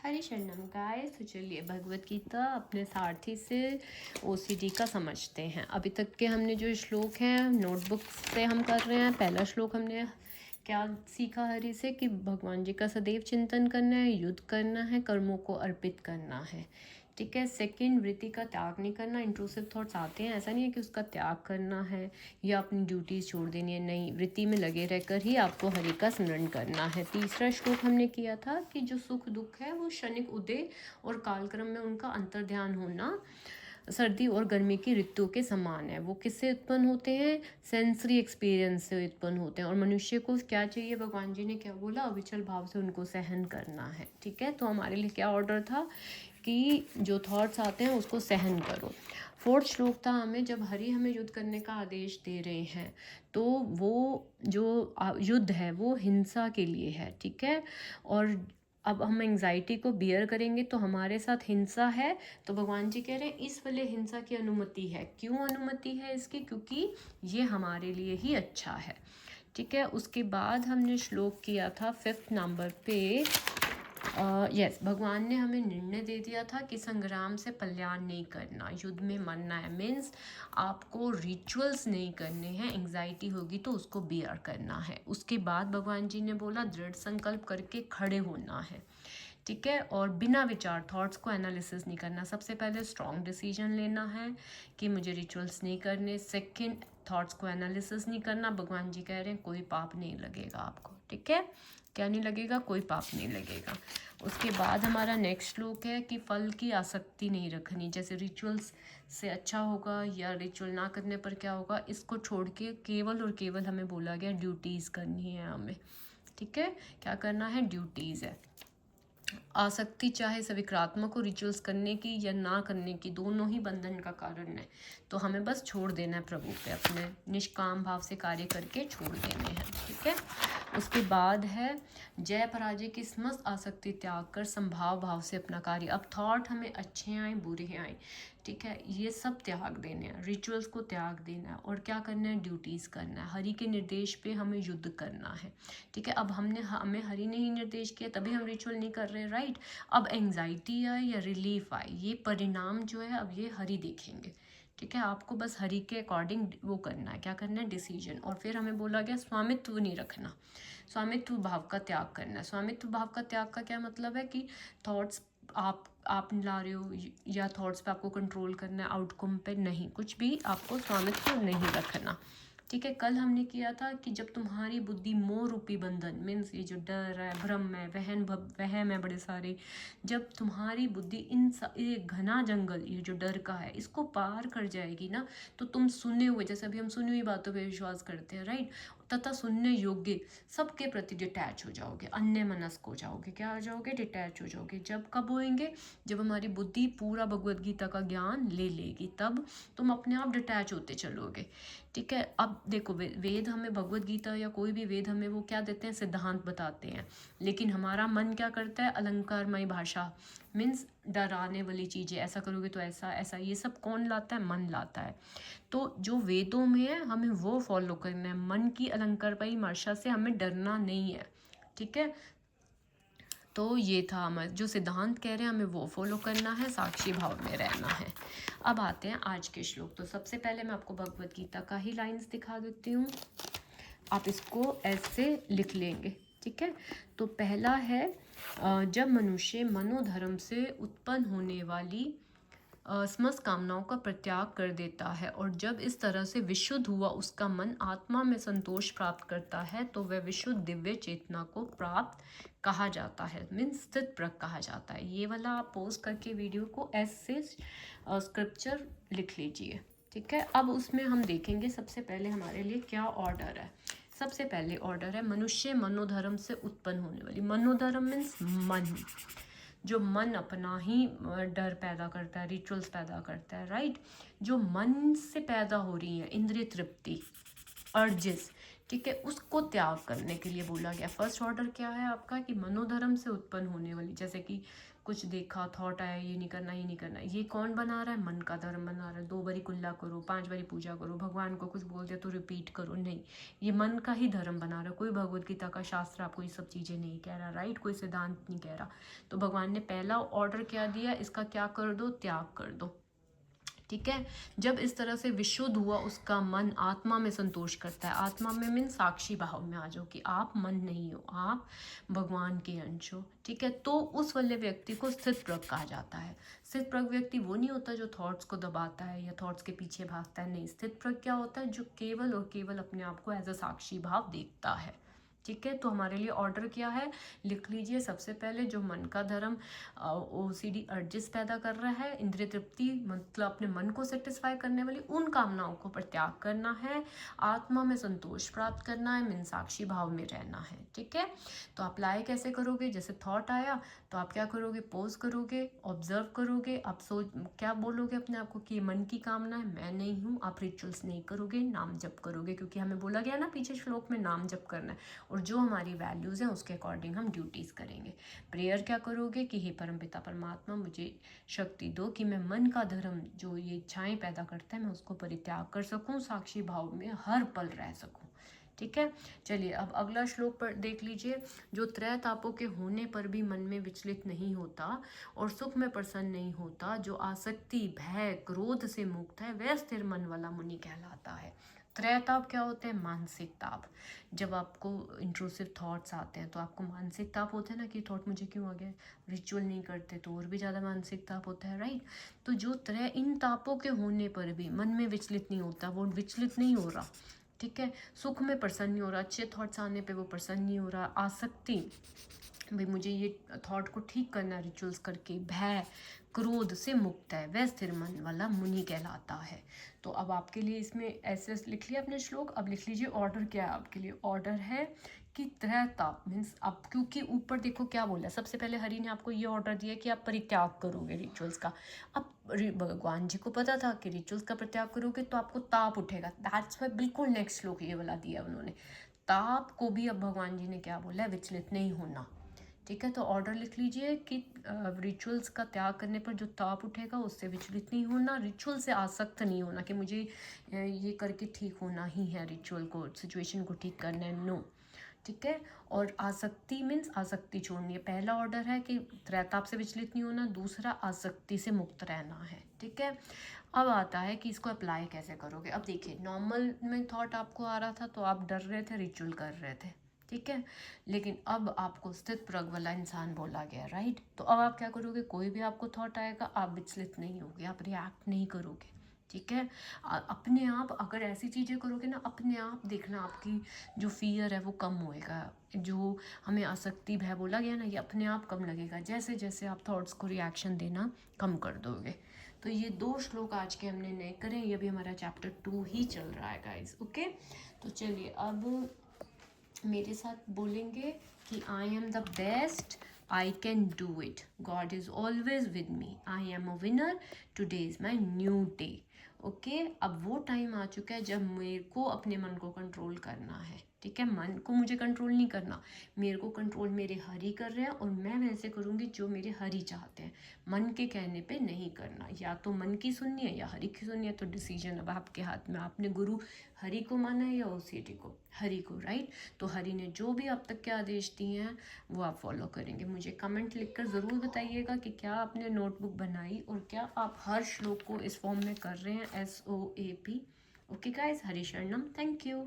हरे शरणम गाइस। तो चलिए भगवत गीता अपने सारथी से ओसीडी का समझते हैं। अभी तक के हमने जो श्लोक हैं नोटबुक से हम कर रहे हैं। पहला श्लोक हमने क्या सीखा हरि से कि भगवान जी का सदैव चिंतन करना है, युद्ध करना है, कर्मों को अर्पित करना है। ठीक है। सेकंड, वृत्ति का त्याग नहीं करना। इंट्रूसिव थॉट्स आते हैं, ऐसा नहीं है कि उसका त्याग करना है या अपनी ड्यूटीज छोड़ देनी है, नहीं, वृत्ति में लगे रहकर ही आपको हरि का स्मरण करना है। तीसरा श्लोक हमने किया था कि जो सुख दुख है वो क्षणिक उदय और कालक्रम में उनका अंतर्ध्यान होना सर्दी और गर्मी की ऋतु के समान है। वो किससे उत्पन्न होते हैं? सेंसरी एक्सपीरियंस से उत्पन्न होते हैं। और मनुष्य को क्या चाहिए? भगवान जी ने क्या बोला? अविचल भाव से उनको सहन करना है। ठीक है। तो हमारे लिए क्या ऑर्डर था कि जो थॉट्स आते हैं उसको सहन करो। फोर्थ श्लोक था हमें, जब हरि हमें युद्ध करने का आदेश दे रहे हैं तो वो जो युद्ध है वो हिंसा के लिए है। ठीक है। और अब हम एंग्जाइटी को बियर करेंगे तो हमारे साथ हिंसा है, तो भगवान जी कह रहे हैं इस वाले हिंसा की अनुमति है। क्यों अनुमति है इसकी? क्योंकि ये हमारे लिए ही अच्छा है। ठीक है। उसके बाद हमने श्लोक किया था 5th नंबर पे। यस, भगवान ने हमें निर्णय दे दिया था कि संग्राम से कल्याण नहीं करना, युद्ध में मरना है। मीन्स आपको रिचुअल्स नहीं करने हैं। एंग्जाइटी होगी तो उसको बियर करना है। उसके बाद भगवान जी ने बोला दृढ़ संकल्प करके खड़े होना है। ठीक है। और बिना विचार थॉट्स को एनालिसिस नहीं करना। सबसे पहले स्ट्रॉन्ग डिसीजन लेना है कि मुझे रिचुअल्स नहीं करने। सेकंड, थॉट्स को एनालिसिस नहीं करना। भगवान जी कह रहे हैं कोई पाप नहीं लगेगा आपको। ठीक है। क्या नहीं लगेगा? कोई पाप नहीं लगेगा। उसके बाद हमारा नेक्स्ट श्लोक है कि फल की आसक्ति नहीं रखनी। जैसे रिचुअल्स से अच्छा होगा या रिचुअल ना करने पर क्या होगा, इसको छोड़ के केवल और केवल हमें बोला गया ड्यूटीज़ करनी है हमें। ठीक है। क्या करना है? ड्यूटीज़ है। आसक्ति चाहे सविक्रात्मक हो रिचुअल्स करने की या ना करने की, दोनों ही बंधन का कारण है। तो हमें बस छोड़ देना है प्रभु पे, अपने निष्काम भाव से कार्य करके छोड़ देने हैं। ठीक है। उसके बाद है जय पराजय की समस्त आसक्ति त्याग कर संभाव भाव से अपना कार्य। अब थॉट हमें अच्छे आए बुरे आए, ठीक है, ये सब त्याग देने हैं। रिचुअल्स को त्याग देना है और क्या करना है? ड्यूटीज़ करना है। हरि के निर्देश पे हमें युद्ध करना है। ठीक है। अब हमें हरि ने ही निर्देश किया तभी हम रिचुअल नहीं कर रहे, राइट। अब एंग्जाइटी आए या रिलीफ आए, ये परिणाम जो है अब ये हरि देखेंगे। ठीक है। आपको बस हरि के अकॉर्डिंग वो करना है। क्या करना है? डिसीजन। और फिर हमें बोला गया स्वामित्व नहीं रखना, स्वामित्व भाव का त्याग करना है। स्वामित्व भाव का त्याग का क्या मतलब है कि थॉट्स आप ला रहे हो या थॉट्स पे आपको कंट्रोल करना है, आउटकम पे नहीं, कुछ भी आपको स्वामित्व नहीं रखना। ठीक है। कल हमने किया था कि जब तुम्हारी बुद्धि मोह रूपी बंधन, मीन्स ये जो डर है, भ्रम है, वहम है बड़े सारे, जब तुम्हारी बुद्धि ये घना जंगल, ये जो डर का है, इसको पार कर जाएगी ना, तो तुम सुने हुए, जैसे अभी हम सुनी हुई बातों पे विश्वास करते हैं, राइट, तथा सुनने योग्य सबके प्रति डिटैच हो जाओगे, अन्य मनस्क हो जाओगे। क्या हो जाओगे? डिटैच हो जाओगे। जब कब होएंगे? जब हमारी बुद्धि पूरा भगवद गीता का ज्ञान ले लेगी, तब तुम अपने आप डिटैच होते चलोगे। ठीक है। अब देखो, वेद हमें, भगवद गीता या कोई भी वेद हमें वो क्या देते हैं? सिद्धांत बताते हैं। लेकिन हमारा मन क्या करता है? अलंकारमय भाषा, मीन्स डराने वाली चीज़ें, ऐसा करोगे तो ऐसा ऐसा, ये सब कौन लाता है? मन लाता है। तो जो वेदों में है हमें वो फॉलो करना है। मन की अलंकारमयी भाषा से हमें डरना नहीं है। ठीक है। तो ये था हमें जो सिद्धांत कह रहे हैं हमें वो फॉलो करना है, साक्षी भाव में रहना है। अब आते हैं आज के श्लोक। तो सबसे पहले मैं आपको भगवद गीता का ही लाइंस दिखा देती हूँ, आप इसको ऐसे लिख लेंगे। ठीक है। तो पहला है जब मनुष्य मनोधर्म से उत्पन्न होने वाली समस्त कामनाओं का परित्याग कर देता है और जब इस तरह से विशुद्ध हुआ उसका मन आत्मा में संतोष प्राप्त करता है तो वह विशुद्ध दिव्य चेतना को प्राप्त कहा जाता है, मीन्स स्थित प्रज्ञ कहा जाता है। ये वाला आप पोज करके वीडियो को ऐसे स्क्रिप्चर लिख लीजिए। ठीक है। अब उसमें हम देखेंगे सबसे पहले हमारे लिए क्या ऑर्डर है। सबसे पहले ऑर्डर है मनुष्य मनोधर्म से उत्पन्न होने वाली। मनोधर्म मीन्स मन, जो मन अपना ही डर पैदा करता है, रिचुअल्स पैदा करता है, राइट। जो मन से पैदा हो रही है, इंद्रिय तृप्ति, अर्जेस, ठीक है, उसको त्याग करने के लिए बोला गया। फर्स्ट ऑर्डर क्या है आपका कि मनोधर्म से उत्पन्न होने वाली, जैसे कि कुछ देखा, थॉट आया, ये नहीं करना, ये नहीं करना, ये कौन बना रहा है? मन का धर्म बना रहा है। 2 बारी कुल्ला करो, 5 बारी पूजा करो, भगवान को कुछ बोल दिया तो रिपीट करो, नहीं, ये मन का ही धर्म बना रहा है। कोई भगवत गीता का शास्त्र आपको ये सब चीज़ें नहीं कह रहा, राइट, कोई सिद्धांत नहीं कह रहा। तो भगवान ने पहला ऑर्डर क्या दिया, इसका क्या कर दो, त्याग कर दो। ठीक है, जब इस तरह से विशुद्ध हुआ, उसका मन आत्मा में संतोष करता है। आत्मा में मीन साक्षी भाव में आ जाओ कि आप मन नहीं हो, आप भगवान के अंश हो। ठीक है, तो उस वाले व्यक्ति को स्थित प्रज्ञ कहा जाता है। स्थित प्रज्ञ व्यक्ति वो नहीं होता जो थॉट्स को दबाता है या थॉट्स के पीछे भागता है, नहीं। स्थित प्रज्ञ क्या होता है? जो केवल और केवल अपने आप को एज अ साक्षी भाव देखता है। ठीक है, तो हमारे लिए ऑर्डर क्या है, लिख लीजिए। सबसे पहले जो मन का धर्म ओसीडी अर्जिस पैदा कर रहा है, इंद्रिय तृप्ति मतलब अपने मन को सेटिस्फाई करने वाली उन कामनाओं को परित्याग करना है, आत्मा में संतोष प्राप्त करना है, मन साक्षी भाव में रहना है। ठीक है, तो अप्लाई कैसे करोगे? जैसे थॉट आया तो आप क्या करोगे, पोज करोगे, ऑब्जर्व करोगे, आप सोच क्या बोलोगे अपने आप को कि ये मन की कामना है, मैं नहीं हूँ। आप रिचुअल्स नहीं करोगे, नाम जप करोगे, क्योंकि हमें बोला गया ना पीछे श्लोक में नाम जप करना है, और जो हमारी वैल्यूज़ हैं उसके अकॉर्डिंग हम ड्यूटीज़ करेंगे। प्रेयर क्या करोगे कि हे परमपिता परमात्मा, मुझे शक्ति दो कि मैं मन का धर्म जो ये इच्छाएं पैदा करता है मैं उसको परित्याग कर सकूं, साक्षी भाव में हर पल रह सकूं। ठीक है, चलिए अब अगला श्लोक पर देख लीजिए। जो त्रय तापों के होने पर भी मन में विचलित नहीं होता और सुख में प्रसन्न नहीं होता, जो आसक्ति, भय, क्रोध से मुक्त है, वह स्थिर मन वाला मुनि कहलाता है। त्रय ताप क्या होते हैं? मानसिक ताप। जब आपको इंट्रूसिव थॉट्स आते हैं तो आपको मानसिक ताप होता है ना कि थॉट मुझे क्यों आ गया, रिचुअल नहीं करते तो और भी ज़्यादा मानसिक ताप होता है, राइट। तो जो त्रय, इन तापों के होने पर भी मन में विचलित नहीं होता, वो विचलित नहीं हो रहा। ठीक है, सुख में प्रसन्न नहीं हो रहा, अच्छे थॉट्स आने पे वो प्रसन्न नहीं हो रहा, आसक्ति, भाई मुझे ये थॉट को ठीक करना है रिचुअल्स करके, भय, क्रोध से मुक्त है, वह स्थिर मन वाला मुनि कहलाता है। तो अब आपके लिए इसमें ऐसे लिख लिया अपने श्लोक। अब लिख लीजिए ऑर्डर क्या है आपके लिए। ऑर्डर है कि त्रय ताप मीन्स अब, क्योंकि ऊपर देखो क्या बोला, सबसे पहले हरि ने आपको ये ऑर्डर दिया कि आप परित्याग करोगे रिचुअल्स का। अब भगवान जी को पता था कि रिचुअल्स का परित्याग करोगे तो आपको ताप उठेगा, दैट्स वाई बिल्कुल नेक्स्ट श्लोक ये वाला दिया उन्होंने। ताप को भी अब भगवान जी ने क्या बोला है, विचलित नहीं होना। ठीक है, तो ऑर्डर लिख लीजिए कि रिचुअल्स का त्याग करने पर जो ताप उठेगा उससे विचलित नहीं होना, रिचुअल से आसक्त नहीं होना कि मुझे ये करके ठीक होना ही है, रिचुअल को, सिचुएशन को ठीक करना है, नो। ठीक है, और आसक्ति मीन्स आसक्ति छोड़नी है। पहला ऑर्डर है कि त्रैताप से विचलित नहीं होना, दूसरा आसक्ति से मुक्त रहना है। ठीक है, अब आता है कि इसको अप्लाई कैसे करोगे। अब देखिए, नॉर्मल में थॉट आपको आ रहा था तो आप डर रहे थे, रिचुअल कर रहे थे, ठीक है, लेकिन अब आपको स्थित प्रज्ञ वाला इंसान बोला गया, राइट। तो अब आप क्या करोगे, कोई भी आपको थॉट आएगा आप विचलित नहीं होगे, आप रिएक्ट नहीं करोगे। ठीक है, अपने आप अगर ऐसी चीज़ें करोगे ना, अपने आप देखना आपकी जो फियर है वो कम होएगा, जो हमें आसक्ति भय बोला गया ना, ये अपने आप कम लगेगा जैसे जैसे आप थॉट्स को रिएक्शन देना कम कर दोगे। तो ये 2 श्लोक आज के हमने नए करें, ये भी हमारा चैप्टर 2 ही चल रहा है गाइज। ओके, तो चलिए अब मेरे साथ बोलेंगे कि I am the best, I can do it, God is always with me, I am a winner, today is my new day. Okay, अब वो टाइम आ चुका है जब मेरे को अपने मन को कंट्रोल करना है। ठीक है, मन को मुझे कंट्रोल नहीं करना, मेरे को कंट्रोल मेरे हरि कर रहे हैं और मैं वैसे करूँगी जो मेरे हरि चाहते हैं, मन के कहने पे नहीं करना। या तो मन की सुननी है या हरि की सुननी है, तो डिसीजन अब आपके हाथ में। आपने गुरु हरि को माना है या ओसीडी को, हरि को, राइट। तो हरि ने जो भी अब तक के आदेश दिए हैं वो आप फॉलो करेंगे। मुझे कमेंट लिखकर ज़रूर बताइएगा कि क्या आपने नोटबुक बनाई और क्या आप हर श्लोक को इस फॉर्म में कर रहे हैं, SOAP। ओके गाइज, हरि शरणम, थैंक यू।